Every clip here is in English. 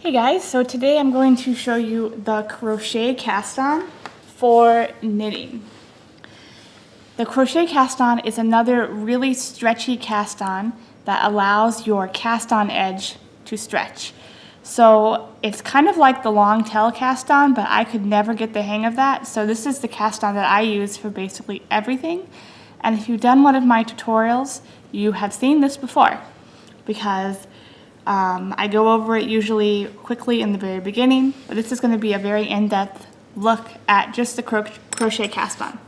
Hey guys, so today I'm going to show you the crochet cast on for knitting. The crochet cast on is another really stretchy cast on that allows your cast on edge to stretch. So it's kind of like the long tail cast on, but I could never get the hang of that. So this is the cast on that I use for basically everything. And if you've done one of my tutorials, you have seen this before because I go over it usually quickly in the very beginning, but this is going to be a very in-depth look at just the crochet cast on.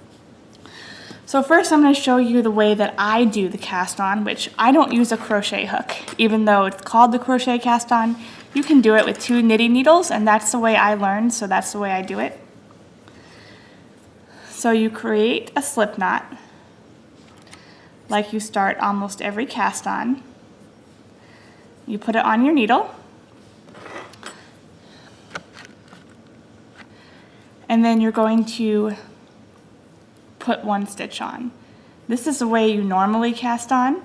So first I'm going to show you the way that I do the cast on, which I don't use a crochet hook. Even though it's called the crochet cast on, you can do it with 2 knitting needles, and that's the way I learned, so that's the way I do it. So you create a slip knot, like you start almost every cast on. You put it on your needle, and then you're going to put 1 stitch on. This is the way you normally cast on,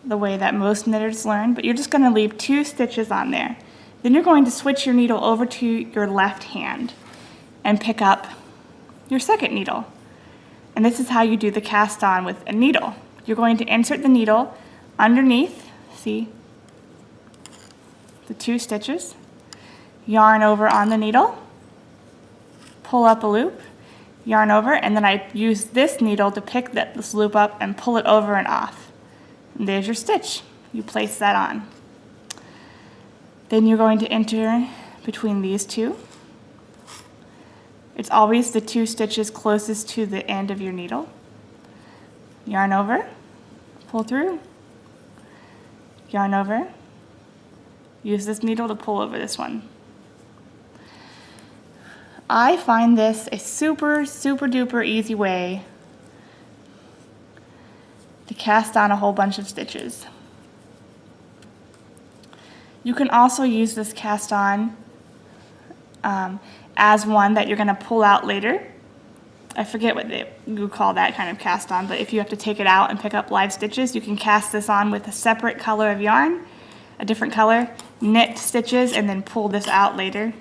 the way that most knitters learn, but you're just going to leave 2 stitches on there. Then you're going to switch your needle over to your left hand and pick up your second needle. And this is how you do the cast on with a needle. You're going to insert the needle underneath, see, the 2 stitches, yarn over on the needle, pull up a loop, yarn over, and then I use this needle to pick this loop up and pull it over and off. And there's your stitch. You place that on. Then you're going to enter between these 2. It's always the 2 stitches closest to the end of your needle. Yarn over, pull through, yarn over. Use this needle to pull over this one. I find this a super duper easy way to cast on a whole bunch of stitches. You can also use this cast on as one that you're going to pull out later. I forget what you call that kind of cast on, but if you have to take it out and pick up live stitches, you can cast this on with a separate color of yarn, a different color, knit stitches, and then pull this out later.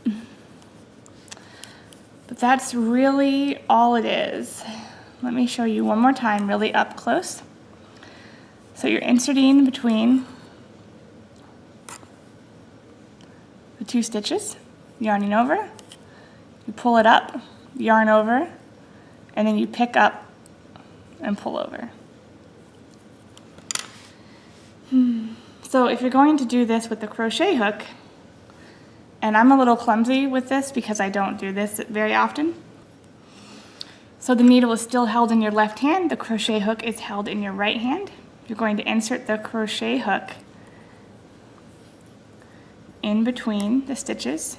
But that's really all it is. Let me show you one more time really up close. So you're inserting between the 2 stitches, yarning over, you pull it up, yarn over, and then you pick up and pull over. So if you're going to do this with the crochet hook, and I'm a little clumsy with this because I don't do this very often. So the needle is still held in your left hand, the crochet hook is held in your right hand. You're going to insert the crochet hook in between the stitches.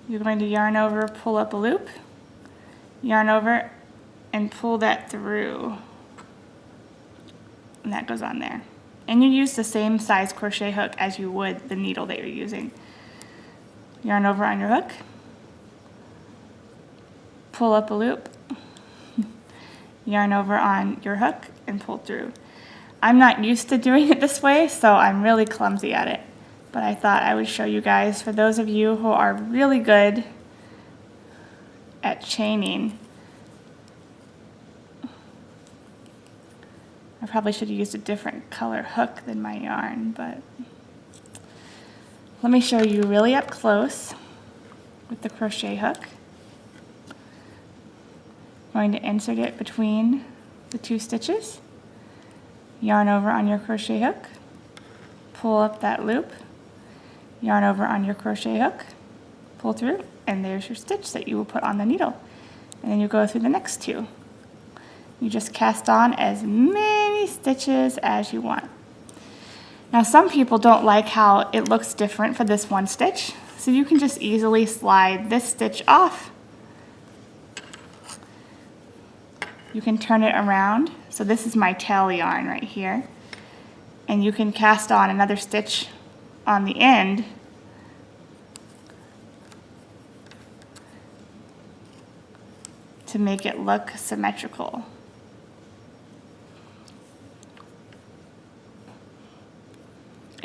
You're going to yarn over, pull up a loop, yarn over, and pull that through. And that goes on there. And you use the same size crochet hook as you would the needle that you're using. Yarn over on your hook, pull up a loop, yarn over on your hook, and pull through. I'm not used to doing it this way, so I'm really clumsy at it. But I thought I would show you guys, for those of you who are really good at chaining. I probably should have used a different color hook than my yarn, but let me show you really up close with the crochet hook. I'm going to insert it between the 2 stitches, yarn over on your crochet hook, pull up that loop, yarn over on your crochet hook, pull through, and there's your stitch that you will put on the needle. And then you go through the next 2. You just cast on as many stitches as you want. Now some people don't like how it looks different for this 1 stitch, so you can just easily slide this stitch off. You can turn it around. So this is my tail yarn right here. And you can cast on another stitch on the end to make it look symmetrical.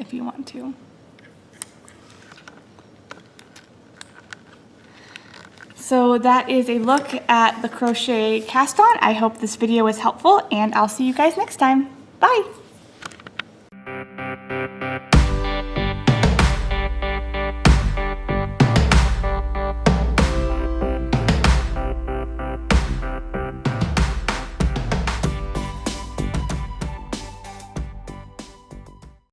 if you want to. So that is a look at the crochet cast on. I hope this video was helpful, and I'll see you guys next time. Bye!